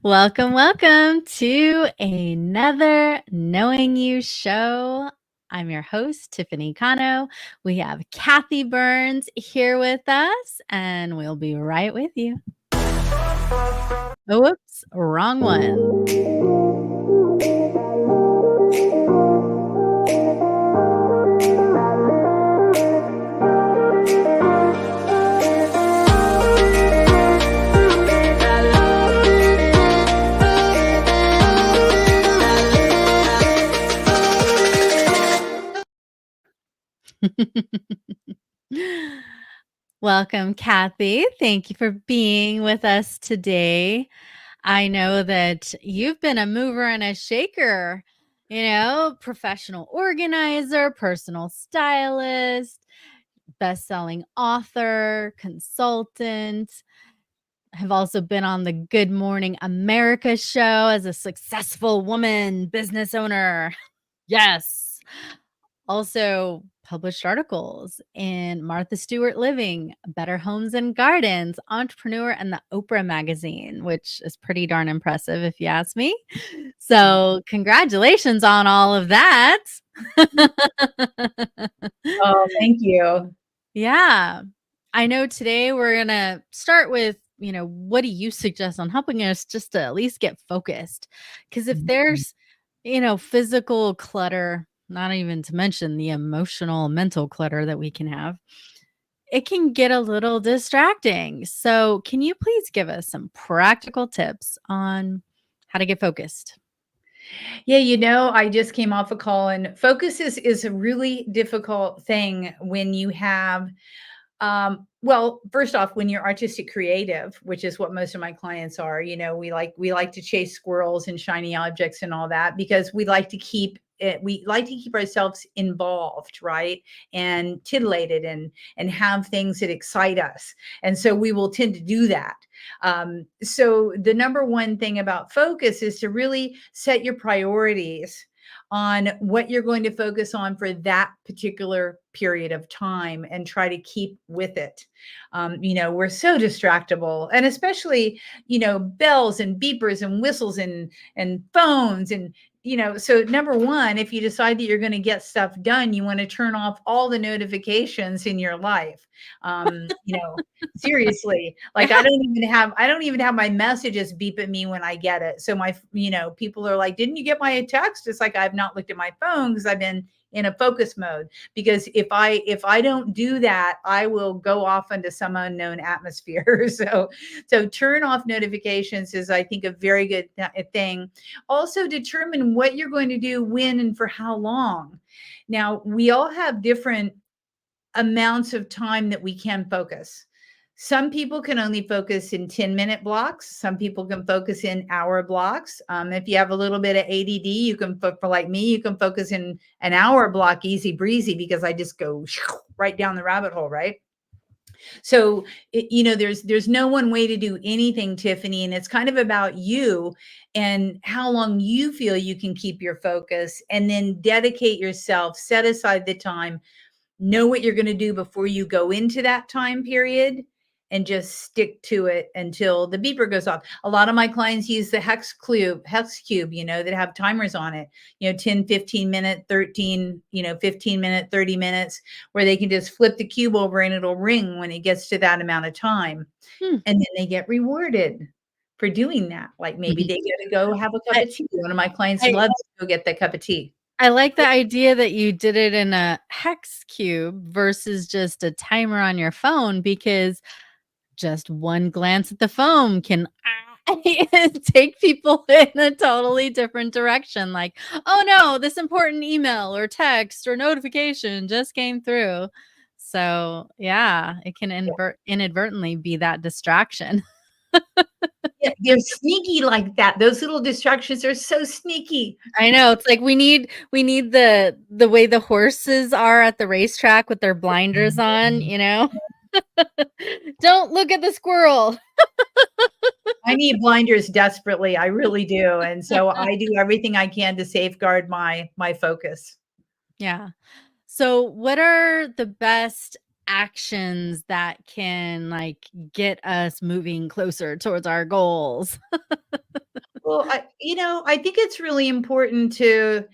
Welcome to another Knowing You show. I'm your host, Tiffany Cano. We have Kathi Burns here with us, and we'll be right with you. Oh, whoops, wrong one. Welcome, Kathi. Thank you for being with us today. I know that you've been a mover and a shaker, professional organizer, personal stylist, best-selling author, consultant. Have also been on the Good Morning America show as a successful woman business owner. Yes. Also published articles in Martha Stewart Living, Better Homes and Gardens, Entrepreneur, and the Oprah Magazine, which is pretty darn impressive if you ask me. So congratulations on all of that. Oh, thank you. Yeah. I know today we're going to start with, what do you suggest on helping us just to at least get focused? Because if there's, physical clutter, not even to mention the emotional, mental clutter that we can have, it can get a little distracting. So, can you please give us some practical tips on how to get focused? Yeah, I just came off a call, and focus is a really difficult thing when you have well, first off, when you're artistic creative, which is what most of my clients are, we like to chase squirrels and shiny objects and all that because we like to keep ourselves involved, right? And titillated and have things that excite us. And so we will tend to do that. So the number one thing about focus is to really set your priorities on what you're going to focus on for that particular period of time and try to keep with it. We're so distractible, and especially, bells and beepers and whistles and phones and so number one, if you decide that you're going to get stuff done, you want to turn off all the notifications in your life. Seriously, like I don't even have my messages beep at me when I get it. So people are like, didn't you get my text? It's like, I've not looked at my phone because I've been in a focus mode, because if I don't do that, I will go off into some unknown atmosphere. So turn off notifications is, I think, a very good thing. Also determine what you're going to do, when, and for how long. Now, we all have different amounts of time that we can focus. Some people can only focus in 10-minute blocks. Some people can focus in hour blocks. If you have a little bit of ADD, you can, for like me, you can focus in an hour block, easy breezy, because I just go right down the rabbit hole, right? So, there's no one way to do anything, Tiffany, and it's kind of about you and how long you feel you can keep your focus, and then dedicate yourself, set aside the time, know what you're going to do before you go into that time period, and just stick to it until the beeper goes off. A lot of my clients use the hex cube, that have timers on it, 10, 15 minute, 13, 15 minute, 30 minutes, where they can just flip the cube over and it'll ring when it gets to that amount of time. And then they get rewarded for doing that. Like maybe they get to go have a cup of tea. One of my clients loves to go get that cup of tea. I like the idea that you did it in a hex cube versus just a timer on your phone, because just one glance at the phone can take people in a totally different direction. Like, oh no, this important email or text or notification just came through. So yeah, it can inadvertently be that distraction. Yeah, they're sneaky like that. Those little distractions are so sneaky. I know. It's like we need the way the horses are at the racetrack with their blinders on, Don't look at the squirrel. I need blinders desperately. I really do. And so I do everything I can to safeguard my focus. Yeah. So what are the best actions that can like get us moving closer towards our goals? Well, I think it's really important to,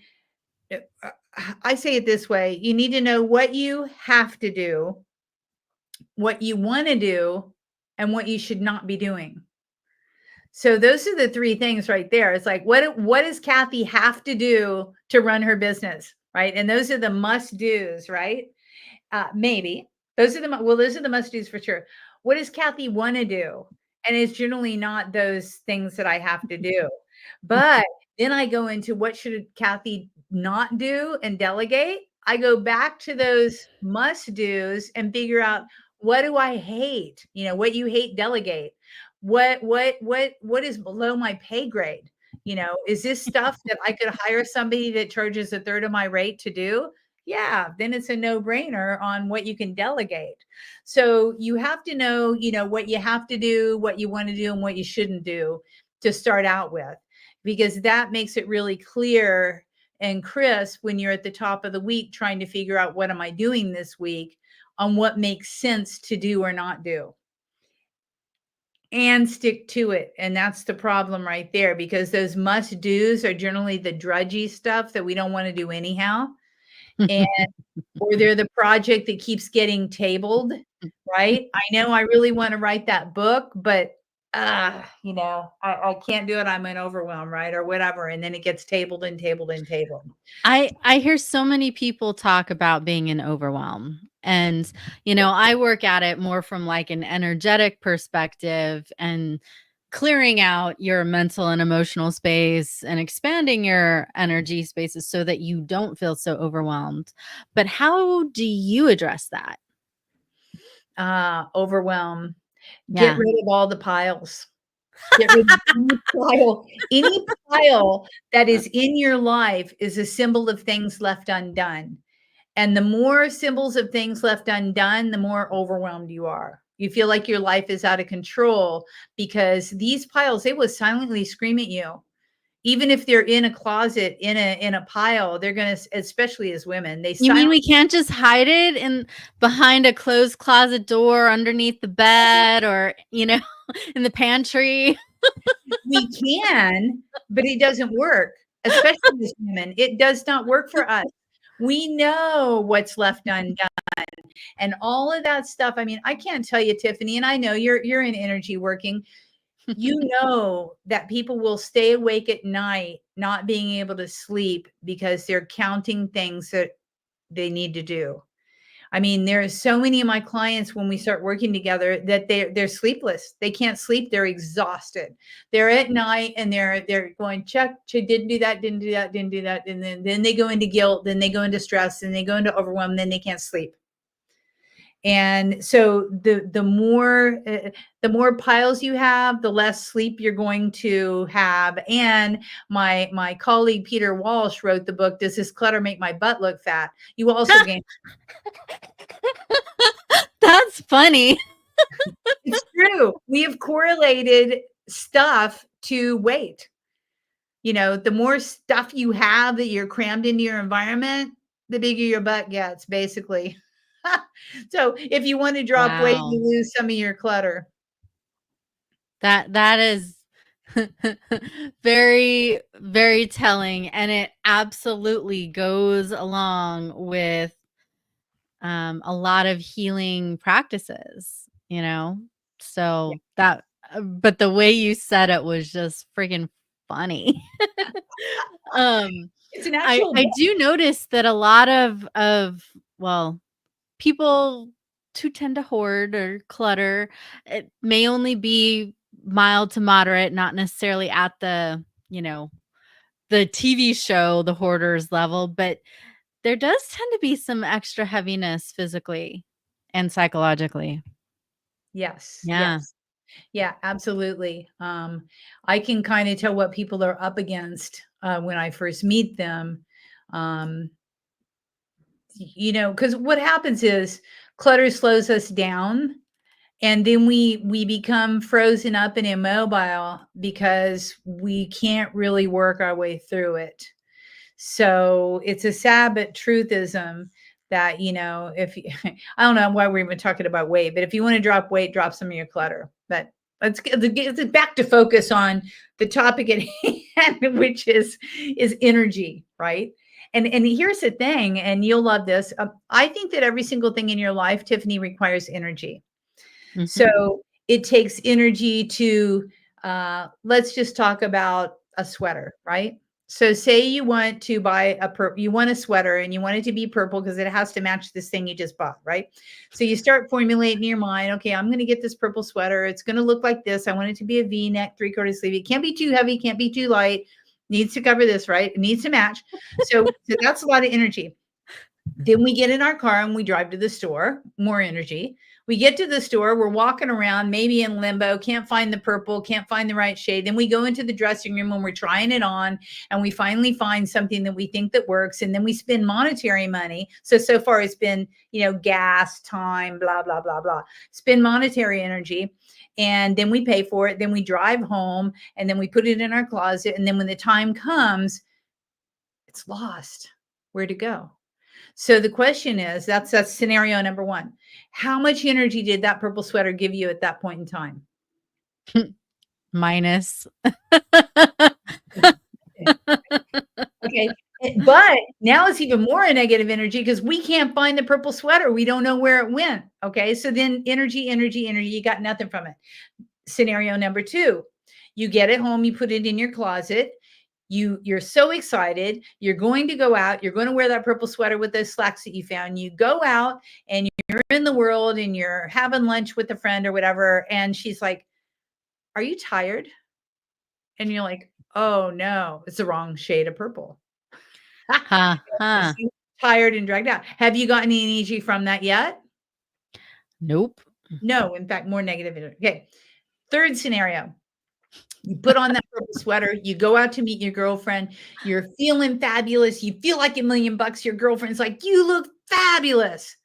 uh, I say it this way, you need to know what you have to do, what you want to do, and what you should not be doing. So those are the 3 things right there. It's like, what does Kathi have to do to run her business, right? And those are the must-dos, right? Maybe. Those are the must-dos for sure. What does Kathi wanna do? And it's generally not those things that I have to do. But then I go into what should Kathi not do and delegate? I go back to those must-dos and figure out, what do I hate? What you hate, delegate. What is below my pay grade? Is this stuff that I could hire somebody that charges a third of my rate to do? Yeah, then it's a no-brainer on what you can delegate. So you have to know, what you have to do, what you want to do, and what you shouldn't do to start out with, because that makes it really clear and crisp when you're at the top of the week trying to figure out, what am I doing this week, on what makes sense to do or not do, and stick to it. And that's the problem right there, because those must do's are generally the drudgy stuff that we don't want to do anyhow. And or they're the project that keeps getting tabled, right? I know I really wanna write that book, but, I can't do it, I'm in overwhelm, right? Or whatever, and then it gets tabled and tabled and tabled. I hear so many people talk about being in overwhelm. And, I work at it more from like an energetic perspective and clearing out your mental and emotional space and expanding your energy spaces so that you don't feel so overwhelmed. But how do you address that? Overwhelm. Get Yeah. rid of all the piles. Get rid of any pile that is in your life is a symbol of things left undone. And the more symbols of things left undone, the more overwhelmed you are. You feel like your life is out of control because these piles, they will silently scream at you. Even if they're in a closet, in a pile, they're gonna, especially as women, they You mean we silently. can't just hide it in behind a closed closet door, underneath the bed, or, in the pantry? We can, but it doesn't work, especially as women. It does not work for us. We know what's left undone. And all of that stuff, I mean, I can't tell you, Tiffany, and I know you're in energy working. You know that people will stay awake at night not being able to sleep because they're counting things that they need to do. I mean, there are so many of my clients when we start working together that they're sleepless. They can't sleep. They're exhausted. They're at night and they're going, check, didn't do that, didn't do that, didn't do that. And then they go into guilt, then they go into stress, then they go into overwhelm, then they can't sleep. And so the more piles you have, the less sleep you're going to have. And my colleague Peter Walsh wrote the book, Does This Clutter Make My Butt Look Fat? You also gain. That's funny. It's true. We have correlated stuff to weight. The more stuff you have that you're crammed into your environment, the bigger your butt gets, basically. So if you want to drop weight, Wow. you lose some of your clutter. That is very, very telling, and it absolutely goes along with, a lot of healing practices, Yeah. So that but the way you said it was just freaking funny. Um, It's an I actual I book. do notice that a lot of well, people who tend to hoard or clutter, it may only be mild to moderate, not necessarily at the TV show, The Hoarders level, but there does tend to be some extra heaviness physically and psychologically. Yes, Yeah. yes. Yeah, absolutely. I can kind of tell what people are up against when I first meet them. Um, because what happens is clutter slows us down, and then we become frozen up and immobile because we can't really work our way through it. So it's a sad but truthism that, if you, I don't know why we're even talking about weight, but if you want to drop weight, drop some of your clutter. But let's get back to focus on the topic at hand, which is energy, right? And here's the thing, and you'll love this. I think that every single thing in your life, Tiffany, requires energy. Mhm. So it takes energy to, let's just talk about a sweater, right? So say you want to buy you want a sweater and you want it to be purple because it has to match this thing you just bought, right? So you start formulating in your mind, okay, I'm going to get this purple sweater. It's going to look like this. I want it to be a V-neck, 3/4 sleeve. It can't be too heavy, can't be too light. Needs to cover this, right? It needs to match. So that's a lot of energy. Then we get in our car and we drive to the store, more energy. We get to the store, we're walking around, maybe in limbo, can't find the purple, can't find the right shade. Then we go into the dressing room when we're trying it on and we finally find something that we think that works. And then we spend monetary money. So far it's been, gas, time, blah, blah, blah, blah. Spend monetary energy. And then we pay for it. Then we drive home and then we put it in our closet. And then when the time comes, it's lost. Where to go? So the question is, that's scenario number one. How much energy did that purple sweater give you at that point in time? Minus. Okay. But now it's even more a negative energy because we can't find the purple sweater. We don't know where it went. Okay. So then energy, energy, energy, you got nothing from it. Scenario number two, you get it home, you put it in your closet. You're so excited. You're going to go out. You're going to wear that purple sweater with those slacks that you found. You go out and you're in the world and you're having lunch with a friend or whatever. And she's like, "Are you tired?" And you're like, "Oh no, it's the wrong shade of purple." Huh, huh. Tired and dragged out. Have you gotten any energy from that yet? Nope. No, in fact, more negative energy. Okay. Third scenario. You put on that purple sweater, you go out to meet your girlfriend, you're feeling fabulous, you feel like $1,000,000, your girlfriend's like, "You look fabulous."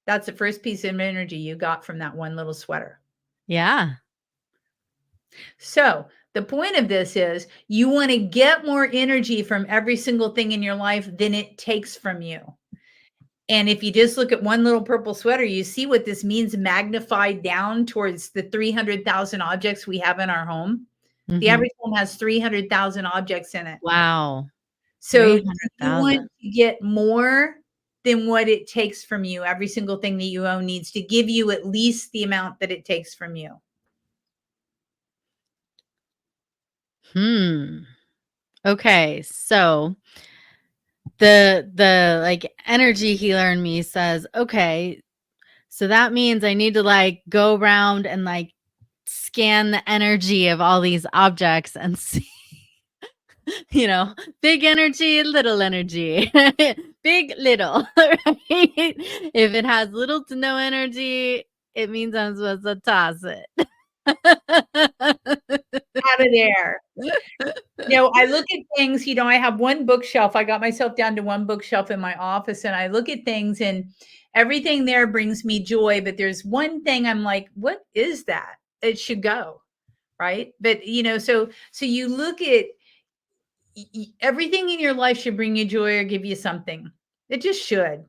That's the first piece of energy you got from that one little sweater. Yeah. So, the point of this is you wanna get more energy from every single thing in your life than it takes from you. And if you just look at one little purple sweater, you see what this means magnified down towards the 300,000 objects we have in our home. The Mhm. average home has 300,000 objects in it. Wow. So, do you want 300,000. to get more than what it takes from you? Every single thing that you own needs to give you at least the amount that it takes from you. Hmm. Okay, so the, like, energy healer in me says, "Okay, so that means I need to, like, go around and, like, scan the energy of all these objects and see, you know, big energy, little energy, big, little, right? If it has little to no energy, it means I'm supposed to toss it." Out of there. I look at things, I have one bookshelf. I got myself down to one bookshelf in my office, and I look at things, and everything there brings me joy. But there's one thing I'm like, what is that? It should go. Right. But, so you look at everything in your life should bring you joy or give you something. It just should.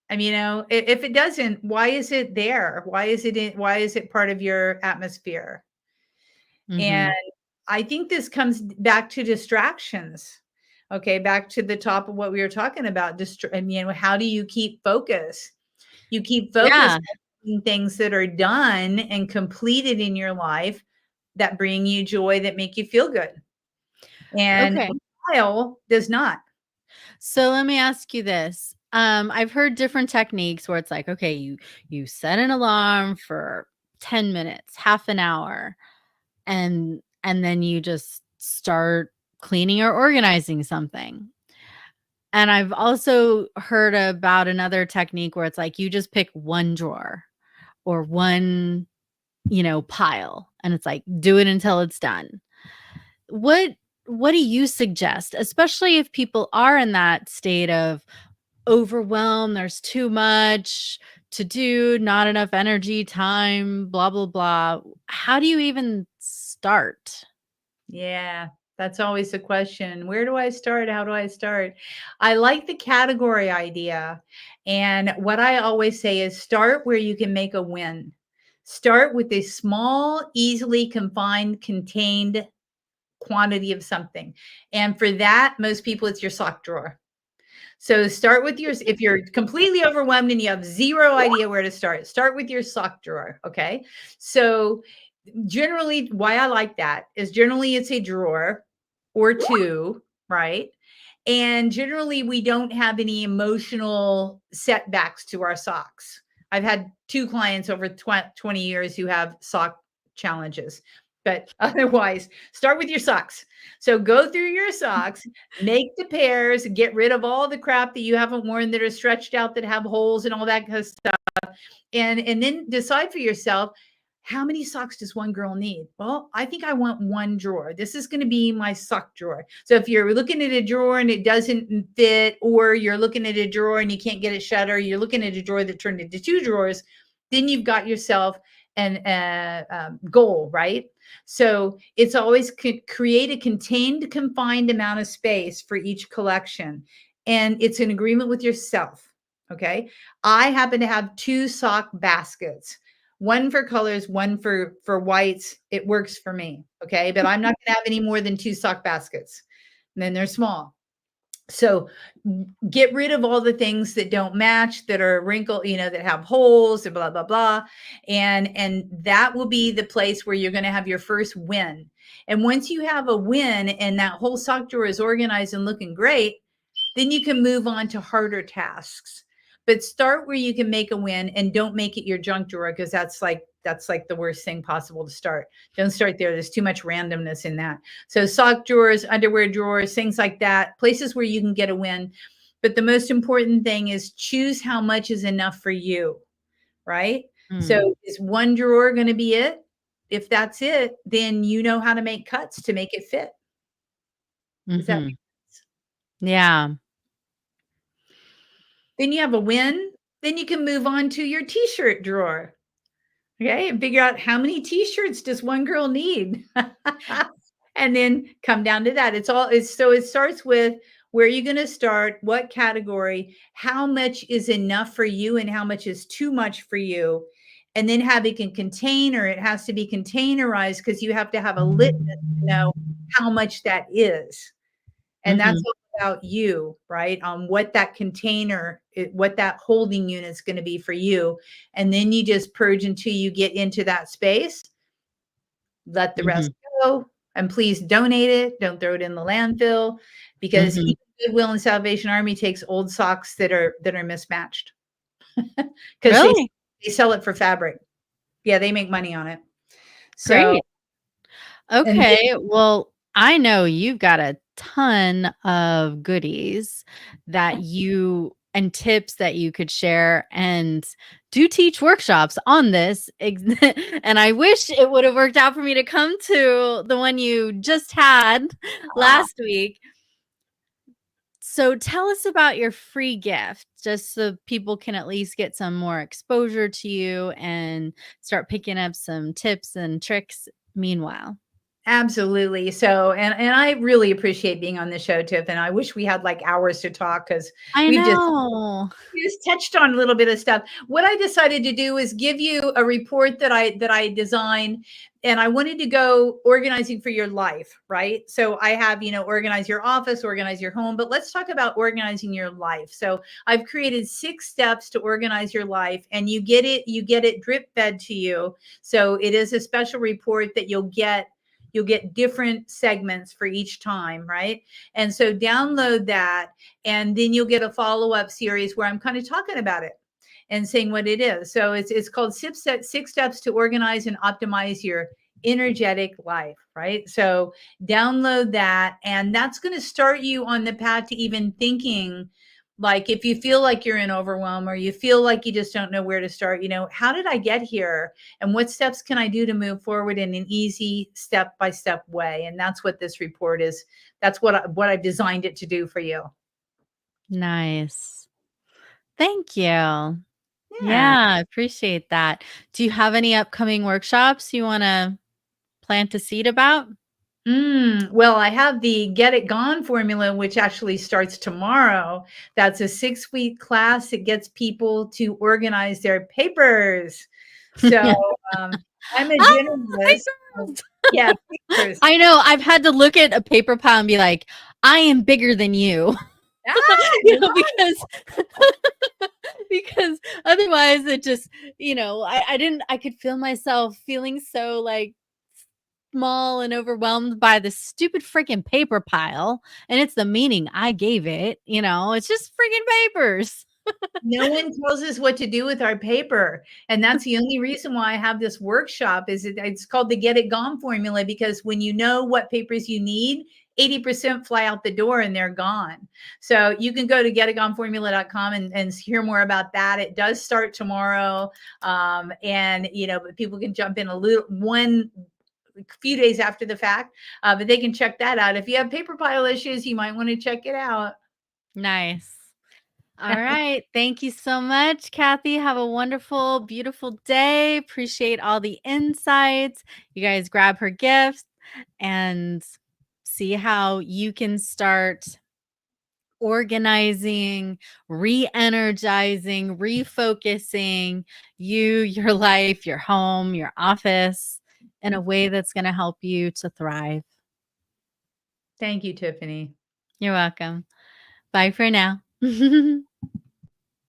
I mean, if it doesn't, why is it there? Why is it part of your atmosphere? And Mhm. I think this comes back to distractions. Okay, back to the top of what we were talking about. How do you keep focus? You keep focus Yeah, on things that are done and completed in your life that bring you joy, that make you feel good. And okay. a pile does not. So let me ask you this. I've heard different techniques where it's like, okay, you set an alarm for 10 minutes, half an hour, and then you just start cleaning or organizing something. And I've also heard about another technique where it's like you just pick one drawer or one, pile, and it's like do it until it's done. What what do you suggest, especially if people are in that state of overwhelmed, there's too much to do, not enough energy, time, blah blah blah. How do you even start? Yeah, That's always the question. Where do I start? How do I start? I like the category idea. And what I always say is start where you can make a win. Start with a small, easily confined, contained quantity of something. And for that, most people, it's your sock drawer. So start with your, if you're completely overwhelmed and you have zero idea where to start with your sock drawer. Okay. So generally, why I like that is generally it's a drawer or two, right? And generally, we don't have any emotional setbacks to our socks. I've had two clients over 20 years who have sock challenges. But otherwise, start with your socks. So go through your socks, make the pairs, get rid of all the crap that you haven't worn that are stretched out, that have holes and all that kind of stuff. And then decide for yourself, how many socks does one girl need? Well, I think I want one drawer. This is going to be my sock drawer. So if you're looking at a drawer and it doesn't fit, or you're looking at a drawer and you can't get it shut, or you're looking at a drawer that turned into two drawers, then you've got yourself an goal, right? So it's always create a contained, confined amount of space for each collection. And it's an agreement with yourself. Okay. I happen to have two sock baskets, one for colors, one for whites. It works for me. Okay. But I'm not going to have any more than two sock baskets. And then they're small. So get rid of all the things that don't match, that are wrinkled, that have holes and blah, blah, blah. And that will be the place where you're going to have your first win. And once you have a win and that whole sock drawer is organized and looking great, then you can move on to harder tasks. But start where you can make a win, and don't make it your junk drawer, because that's like the worst thing possible to start. Don't start there. There's too much randomness in that. So sock drawers, underwear drawers, things like that, places where you can get a win. But the most important thing is choose how much is enough for you, right? So is one drawer going to be it? If that's it, then you know how to make cuts to make it fit. Does that make sense? Yeah. Then you have a win. Then you can move on to your t-shirt drawer. Okay, and figure out how many t-shirts does one girl need? And then come down to that. So it starts with, where are you going to start? What category? How much is enough for you and how much is too much for you? And then having a container, it has to be containerized, because you have to have a litmus to know how much that is. And that's all about you, right? On what that container, what that holding unit is going to be for you. And then you just purge until you get into that space. Let the rest go. And please donate it. Don't throw it in the landfill, because even Goodwill and Salvation Army takes old socks that are mismatched, because Really? they sell it for fabric. Yeah, they make money on it. So, Great. and Okay. Well, I know you've got a ton of goodies that you and tips that you could share, and do teach workshops on this. And I wish it would have worked out for me to come to the one you just had last week. So tell us about your free gift, just so people can at least get some more exposure to you and start picking up some tips and tricks meanwhile. absolutely. So, and I really appreciate being on the show, Tiff. And I wish we had like hours to talk, because I we've know. just touched on a little bit of stuff. What I decided to do is give you a report that I designed, and I wanted to go organizing for your life, right? So I have, organize your office, organize your home, but let's talk about organizing your life. So I've created 6 steps to organize your life, and you get it drip fed to you. So it is a special report that you'll get different segments for each time, right? And so download that, and then you'll get a follow-up series where I'm kind of talking about it and saying what it is. So it's called 6 Steps to Organize and Optimize Your Energetic Life, right? So download that, and that's going to start you on the path to even thinking, like, if you feel like you're in overwhelm, or you feel like you just don't know where to start, how did I get here? And what steps can I do to move forward in an easy step-by-step way? And that's what this report is. That's what I've designed it to do for you. Nice. Thank you. Yeah. Yeah, I appreciate that. Do you have any upcoming workshops you want to plant a seed about? Well, I have the Get It Gone formula, which actually starts tomorrow. That's a 6-week class. It gets people to organize their papers. So, um, I'm a Ah, generalist. So papers. yeah, papers. I know, I've had to look at a paper pile and be like, "I am bigger than you." Ah, You know, because otherwise it just, I didn't I could feel myself feeling so, like, small and overwhelmed by this stupid freaking paper pile, and it's the meaning I gave it, it's just freaking papers. no one tells us what to do with our paper, and that's the only reason why I have this workshop. It's called the Get It Gone formula, because when you know what papers you need, 80% fly out the door and they're gone. So you can go to getitgoneformula.com and hear more about that. It does start tomorrow. And but people can jump in a few days after the fact, but they can check that out. If you have paper pile issues, you might want to check it out. Nice. All right. Thank you so much, Kathi. Have a wonderful, beautiful day. Appreciate all the insights. You guys grab her gift and see how you can start organizing, re-energizing, refocusing your life, your home, your office in a way that's going to help you to thrive. Thank you, Tiffany. You're welcome. Bye for now.